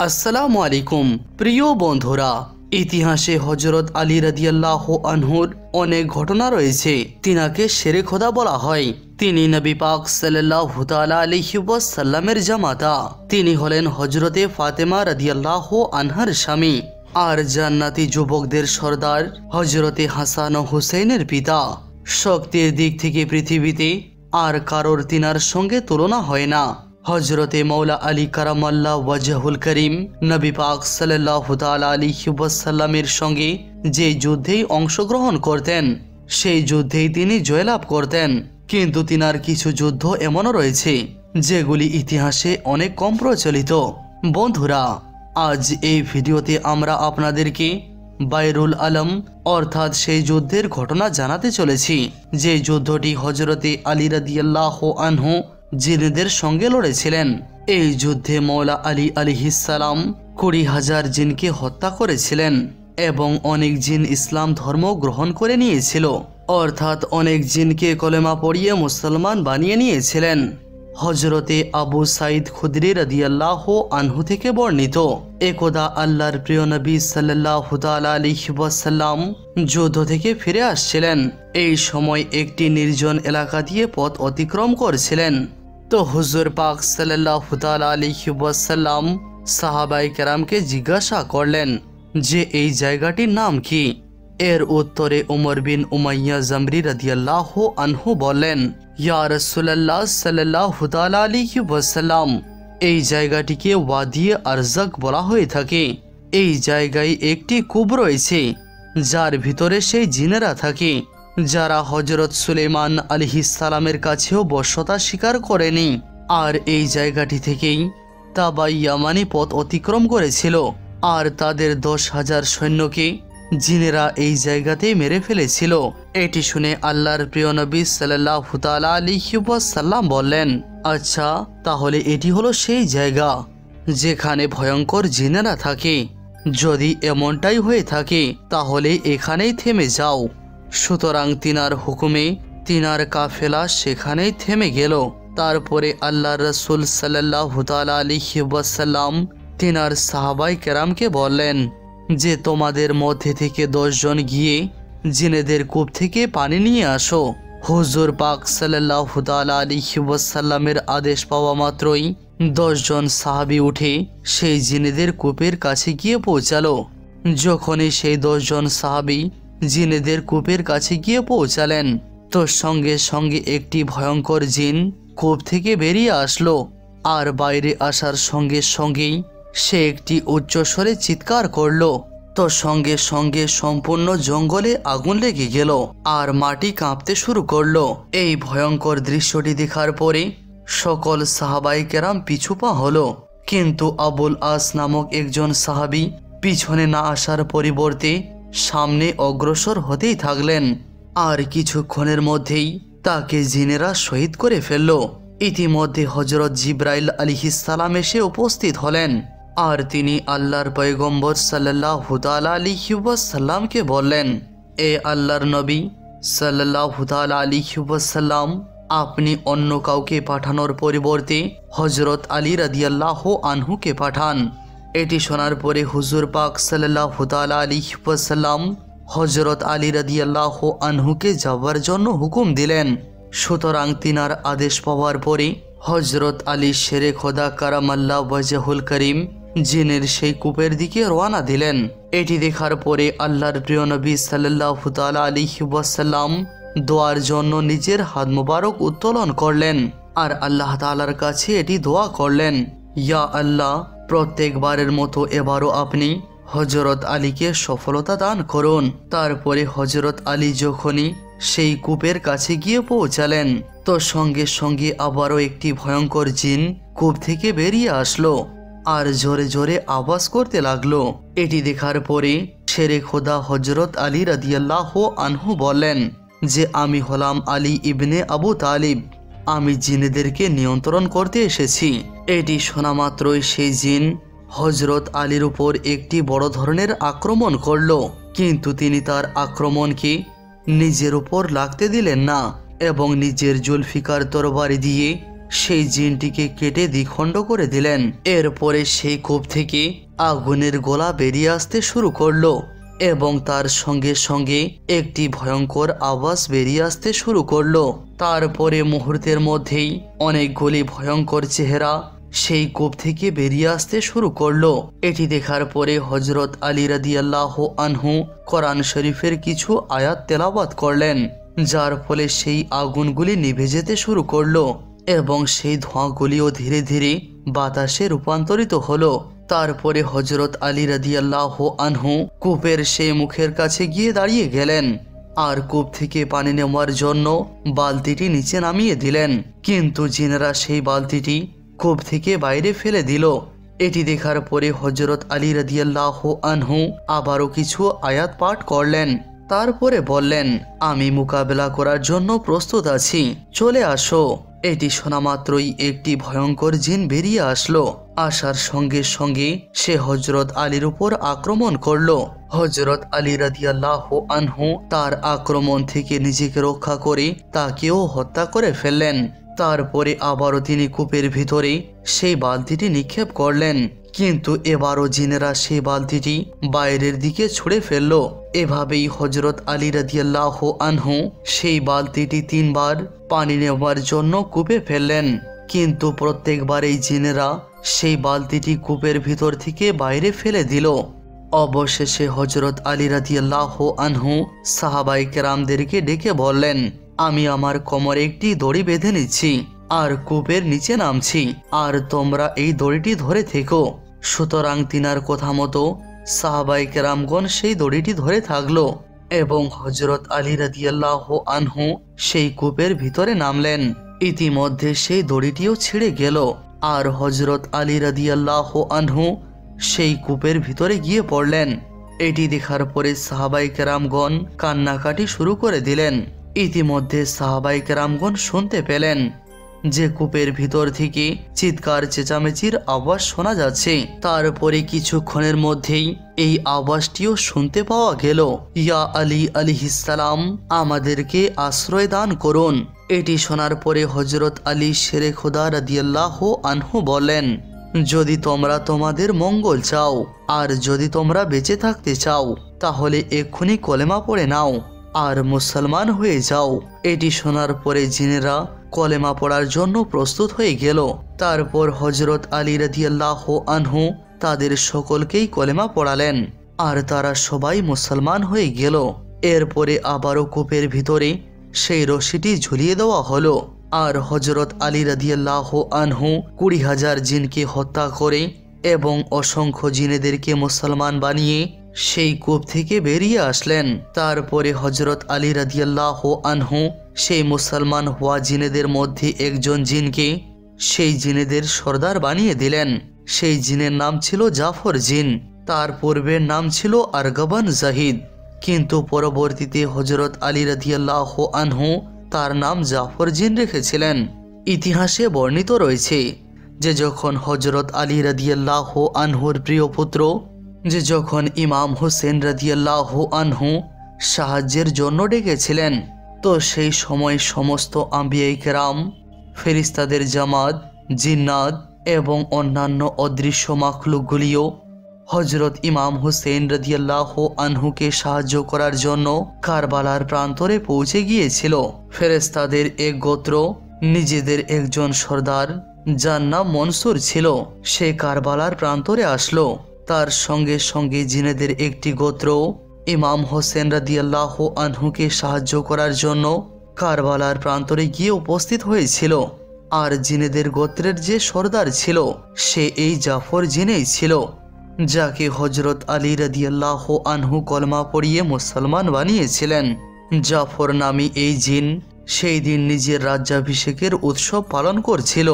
আসসালামু আলাইকুম প্রিয় বন্ধুরা, ইতিহাসে হযরত আলী রাদিয়াল্লাহু আনহুর অনেক ঘটনা রয়েছে। তিনাকে শেরে খোদা বলা হয়। তিনি নবী পাক সাল্লাল্লাহু তাআলা আলাইহি ওয়াসাল্লামের জামাতা। তিনি হলেন হযরতে ফাতেমা রাদিয়াল্লাহু আনহার স্বামী আর জান্নাতি যুবকদের সর্দার হযরতে হাসান ও হুসেনের পিতা। শক্তির দিক থেকে পৃথিবীতে আর কারোর তিনার সঙ্গে তুলনা হয় না। হযরতে মৌলা আলী কারামাল্লাহ ওয়াজহুল করিম নবী পাক সাল্লাল্লাহু তাআলা আলাইহি ওয়াসাল্লামের সঙ্গে যে যুদ্ধেই অংশগ্রহণ করতেন সেই যুদ্ধেই তিনি জয়লাভ করতেন। কিন্তু তিনার কিছু যুদ্ধ এমনও রয়েছে যেগুলি ইতিহাসে অনেক কম প্রচলিত। বন্ধুরা, আজ এই ভিডিওতে আমরা আপনাদেরকে বাইরুল আলম অর্থাৎ সেই যুদ্ধের ঘটনা জানাতে চলেছি, যে যুদ্ধটি হযরতে আলী রাদিয়াল্লাহু আনহু জিনদের সঙ্গে লড়েছিলেন। এই যুদ্ধে মৌলা আলী আলাইহিসসালাম 20,000 জিনকে হত্যা করেছিলেন এবং অনেক জিন ইসলাম ধর্ম গ্রহণ করে নিয়েছিল, অর্থাৎ অনেক জিনকে কলেমা পড়িয়ে মুসলমান বানিয়ে নিয়েছিলেন। হযরতে আবু সাঈদ খুদরি রাদিয়াল্লাহু আনহু থেকে বর্ণিত, একদা আল্লাহর প্রিয় নবী সাল্লাল্লাহু তাআলা আলাইহি ওয়াসাল্লাম যুদ্ধ থেকে ফিরে আসছিলেন। এই সময় একটি নির্জন এলাকা দিয়ে পথ অতিক্রম করছিলেন। তো হুজুর পাক সাল্লাল্লাহু তাআলা আলাইহি ওয়াসাল্লাম সাহাবায়ে কেরামকে জিজ্ঞাসা করলেন যে এই জায়গাটির নাম কি। এর উত্তরে উমর বিন উমাইয়া জামরি রাদিয়াল্লাহু আনহু বললেন, ইয়া রাসূলুল্লাহ সাল্লাল্লাহু তাআলা আলাইহি ওয়াসাল্লাম, এই জায়গাটিকে ওয়াদিয়ে আরজাক বলা হয়ে থাকে। এই জায়গায় একটি কূপ রয়েছে যার ভিতরে সেই জিনেরা থাকে যারা হযরত সুলাইমান আলাইহিস সালামের কাছেও বশ্যতা স্বীকার করেনি। আর এই জায়গাটি থেকেই তাবা ইয়ামানি পথ অতিক্রম করেছিল আর তাদের 10,000 সৈন্যকে জিনেরা এই জায়গাতে মেরে ফেলেছিল। এটি শুনে আল্লাহর প্রিয় নবী সাল্লাল্লাহু তাআলা আলাইহি ওয়াসাল্লাম বললেন, আচ্ছা, তাহলে এটি হলো সেই জায়গা যেখানে ভয়ঙ্কর জিনেরা থাকে। যদি এমনটাই হয়ে থাকে তাহলে এখানেই থেমে যাও। সুতরাং তিনার হুকুমে তিনার কাফেলা সেখানেই থেমে গেল। তারপরে আল্লাহর রাসূল সাল্লাল্লাহু তাআলা আলাইহি ওয়াসাল্লাম তিনার সাহাবায়ে কেরামকে বললেন যে তোমাদের মধ্যে থেকে 10 জন গিয়ে জিনেদের কূপ থেকে পানি নিয়ে আসো। হুজুর পাক সাল্লাল্লাহু তাআলা আলাইহি ওয়াসাল্লামের আদেশ পাওয়া মাত্রই 10 জন সাহাবী উঠে সেই জিনেদের কূপের কাছে গিয়ে পৌঁছালো। যখনই সেই 10 জন সাহাবী জিনেদের কূপের কাছে গিয়ে পৌঁছালেন তো সঙ্গে সঙ্গে একটি ভয়ঙ্কর জিন কূপ থেকে বেরিয়ে আসলো আর বাইরে আসার সঙ্গে সঙ্গেই সে একটি উচ্চস্বরে চিৎকার করলো। তো সঙ্গে সঙ্গে সম্পূর্ণ জঙ্গলে আগুন লেগে গেল আর মাটি কাঁপতে শুরু করলো। এই ভয়ঙ্কর দৃশ্যটি দেখার পরে সকল সাহাবায়ে কেরাম পিছুপা হলো, কিন্তু আবুল আস নামক একজন সাহাবী পিছনে না আসার পরিবর্তে সামনে অগ্রসর হতেই থাকলেন। আর কিছুক্ষণের মধ্যেই তাকে জিনেরা শহীদ করে ফেলল। ইতিমধ্যে হযরত জিবরাইল আলাইহিস সালাম এসে উপস্থিত হলেন আর তিনি আল্লাহর পয়গম্বর সাল্লাল্লাহু তাআলা আলাইহি ওয়াসাল্লামকে বললেন, এ আল্লাহর নবী সাল্লাল্লাহু তাআলা আলাইহি ওয়াসাল্লাম, আপনি অন্য কাউকে পাঠানোর পরিবর্তে হযরত আলী রাদিয়াল্লাহু আনহুকে পাঠান। এটি শোনার পরে হুজুর পাক সাল্লাল্লাহু তাআলা আলাইহি ওয়াসাল্লাম হযরত আলী রাদিয়াল্লাহু আনহুকে যাওয়ার জন্য হুকুম দিলেন। সুতরাং তিনার আদেশ পাওয়ার পরে হযরত আলী শেরে খোদা কারামাল্লাহ ওয়াজহুল করিম জিনের সেই কূপের দিকে রওনা দিলেন। এটি দেখার পরে আল্লাহর প্রিয় নবী সাল্লাল্লাহু তাআলা আলাইহি ওয়াসাল্লাম দোয়ার জন্য নিজের হাত মোবারক উত্তোলন করলেন আর আল্লাহ তাআলার কাছে এটি দোয়া করলেন, ইয়া আল্লাহ, প্রত্যেকবারের মতো এবারও আপনি হযরত আলীকে সফলতা দান করুন। তারপরে হযরত আলী যখনই সেই কূপের কাছে গিয়ে পৌঁছালেন তো সঙ্গে সঙ্গে আবারও একটি ভয়ঙ্কর জিন কূপ থেকে বেরিয়ে আসলো আর জোরে জোরে আওয়াজ করতে লাগলো। এটি দেখার পরে শেরে খোদা হযরত আলী রাদিয়াল্লাহু আনহু বললেন যে আমি হলাম আলী ইবনে আবু তালিব, আমি জিনেদেরকে নিয়ন্ত্রণ করতে এসেছি। এটি শোনা মাত্রই সেই জিন হযরত আলীর উপর একটি বড় ধরনের আক্রমণ করলো, কিন্তু তিনি তার আক্রমণকে নিজের উপর লাগতে দিলেন না এবং নিজের জুলফিকার তরবারি দিয়ে সেই জিনটিকে কেটে দ্বিখণ্ড করে দিলেন। এরপরে সেই কূপ থেকে আগুনের গোলা বেরিয়ে আসতে শুরু করলো এবং তার সঙ্গে সঙ্গে একটি ভয়ঙ্কর আওয়াজ বেরিয়ে আসতে শুরু করলো। তারপরে মুহূর্তের মধ্যেই অনেকগুলি ভয়ঙ্কর চেহারা সেই কূপ থেকে বেরিয়ে আসতে শুরু করলো। এটি দেখার পরে হযরত আলী রাদিয়াল্লাহু আনহু কোরআন শরীফের কিছু আয়াত তেলাওয়াত করলেন, যার ফলে সেই আগুনগুলি নিভে যেতে শুরু করলো এবং সেই ধোঁয়াগুলিও ধীরে ধীরে বাতাসে রূপান্তরিত হলো। তারপরে হযরত আলী রাদিয়াল্লাহু আনহু কূপের সেই মুখের কাছে গিয়ে দাঁড়িয়ে গেলেন আর কূপ থেকে পানি নেওয়ার জন্য বালতিটি নিচে নামিয়ে দিলেন, কিন্তু জিনেরা সেই বালতিটি কূপ থেকে বাইরে ফেলে দিল। এটি দেখার পরে হযরত আলী রাদিয়াল্লাহু আনহু আবারও কিছু আয়াত পাঠ করলেন। তারপরে বললেন, আমি মোকাবেলা করার জন্য প্রস্তুত আছি, চলে আসো। এটি শোনা মাত্রই একটি ভয়ঙ্কর জিন বেরিয়ে আসলো। আসার সঙ্গে সঙ্গে সে হযরত আলীর উপর আক্রমণ করলো। হযরত আলী রাদিয়াল্লাহু আনহু তার আক্রমণ থেকে নিজেকে রক্ষা করে তাকেও হত্যা করে ফেললেন। তারপরে আবারও তিনি কূপের ভিতরে সেই বালতিটি নিক্ষেপ করলেন, কিন্তু এবারও জিনেরা সেই বালতিটি বাইরের দিকে ছুঁড়ে ফেলল। এভাবেই হযরত আলী রাদিয়াল্লাহু আনহু সেই বালতিটি 3 বার পানি নেওয়ার জন্য কূপে ফেললেন, কিন্তু প্রত্যেকবারেই জিনেরা সেই বালতিটি কূপের ভিতর থেকে বাইরে ফেলে দিল। অবশেষে হযরত আলী রাদিয়াল্লাহু আনহু সাহাবায়ে কেরামদেরকে ডেকে বললেন, আমি আমার কোমরে একটি দড়ি বেঁধে নিচ্ছি আর কূপের নিচে নামছি, আর তোমরা এই দড়িটি ধরে থেকো। সুতরাং তিনার কথা মতো সাহাবায়ে কেরামগণ সেই দড়িটি ধরে থাকলো এবং হযরত আলী রাদিয়াল্লাহু আনহু সেই কূপের ভিতরে নামলেন। ইতিমধ্যে সেই দড়িটিও ছিঁড়ে গেল আর হযরত আলী রাদিয়াল্লাহু আনহু সেই কূপের ভিতরে গিয়ে পড়লেন। এটি দেখার পরে সাহাবায়ে কেরামগণ কান্নাকাটি শুরু করে দিলেন। ইতিমধ্যে সাহাবায়ে কেরামগণ শুনতে পেলেন যে কূপের ভিতর থেকে চিৎকার চেঁচামেচির আওয়াজ শোনা যাচ্ছে। তারপরে কিছুক্ষণের মধ্যেই এই আওয়াজটিও শুনতে পাওয়া গেল, ইয়া আলী আলাইহিস সালাম, আমাদেরকে আশ্রয় দান করুন। এটি শোনার পরে হযরত আলী শেরে খোদা রাদিয়াল্লাহু আনহু বলেন, যদি তোমরা তোমাদের মঙ্গল চাও আর যদি তোমরা বেঁচে থাকতে চাও তাহলে এক্ষুনি কলেমা পড়ে নাও আর মুসলমান হয়ে যাও। এটি শোনার পরে জিনেরা কলেমা পড়ার জন্য প্রস্তুত হয়ে গেল। তারপর হযরত আলী রাদিয়াল্লাহু আনহু তাদের সকলকেই কলেমা পড়ালেন আর তারা সবাই মুসলমান হয়ে গেল। এরপরে আবারও কূপের ভিতরে সেই রশিটি ঝুলিয়ে দেওয়া হলো আর হযরত আলী রাদিয়াল্লাহু আনহু 20,000 জিনকে হত্যা করে এবং অসংখ্য জিনেদেরকে মুসলমান বানিয়ে সেই কূপ থেকে বেরিয়ে আসলেন। তারপরে হযরত আলী রাদিয়াল্লাহু আনহু সেই মুসলমান হওয়া জিনেদের মধ্যে একজন জিনকে সেই জিনেদের সর্দার বানিয়ে দিলেন। সেই জিনের নাম ছিল জাফর জিন, তার পূর্বের নাম ছিল আরগাবান জাহিদ, কিন্তু পরবর্তীতে হযরত আলী রাদিয়াল্লাহু আনহু তার নাম জাফর জিন রেখেছিলেন। ইতিহাসে বর্ণিত রয়েছে যে যখন হযরত আলী রাদিয়াল্লাহু আনহুর প্রিয় পুত্র যখন ইমাম হোসেন রাদিয়াল্লাহু আনহু সাহায্যের জন্য ডেকেছিলেন, তো সেই সময় সমস্ত আম্বিয়ায়ে কেরাম, ফেরেশতাদের জামাত, জিন্নাত এবং অন্যান্য অদৃশ্য মাখলুকগুলিও হযরত ইমাম হোসেন রাদিয়াল্লাহু আনহুকে সাহায্য করার জন্য কারবালার প্রান্তরে পৌঁছে গিয়েছিল। ফেরেশতাদের এক গোত্র নিজেদের একজন সর্দার যার নাম মনসুর ছিল, সে কারবালার প্রান্তরে আসলো। তার সঙ্গে সঙ্গে জিনেদের একটি গোত্র ইমাম হোসেন রাদিয়াল্লাহু আনহুকে সাহায্য করার জন্য কারবালার প্রান্তরে গিয়ে উপস্থিত হয়েছিল। আর জিনেদের গোত্রের যে সর্দার ছিল সে এই জাফর জিনেই ছিল, যাকে হযরত আলী রাদিয়াল্লাহু আনহু কলমা পড়িয়ে মুসলমান বানিয়েছিলেন। জাফর নামী এই জিন সেই দিন নিজের রাজ্যাভিষেকের উৎসব পালন করছিল।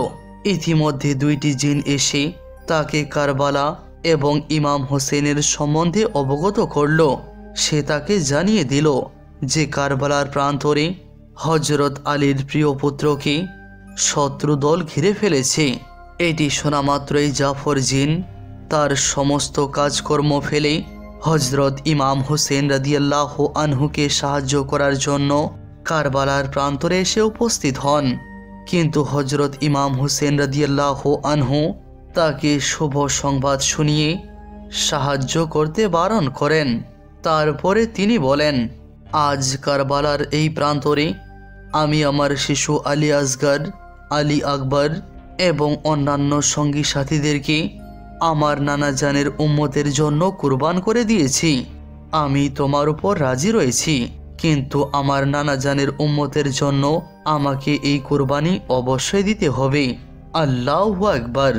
ইতিমধ্যে 2টি জিন এসে তাকে কারবালা এবং ইমাম হোসেনের সম্বন্ধে অবগত করল। সে তাকে জানিয়ে দিল যে কারবালার প্রান্তরে হযরত আলীর প্রিয় পুত্রকে শত্রু দল ঘিরে ফেলেছে। এটি শোনা মাত্রই জাফর জিন তার সমস্ত কাজকর্ম ফেলে হযরত ইমাম হোসেন রাদিয়াল্লাহু আনহুকে সাহায্য করার জন্য কারবালার প্রান্তরে এসে উপস্থিত হন। কিন্তু হজরত ইমাম হুসেন রাদিয়াল্লাহু আনহু তাকে শুভ সংবাদ শুনিয়ে সাহায্য করতে বারণ করেন। তারপরে তিনি বলেন, আজ কারবালার এই প্রান্তরে আমি আমার শিশু আলী আসগর, আলী আকবর এবং অন্যান্য সঙ্গী সাথীদেরকে আমার নানা জানের উম্মতের জন্য কুরবান করে দিয়েছি। আমি তোমার উপর রাজি রয়েছি, কিন্তু আমার নানা জানের উম্মতের জন্য আমাকে এই কুরবানি অবশ্যই দিতে হবে। আল্লাহু আকবার।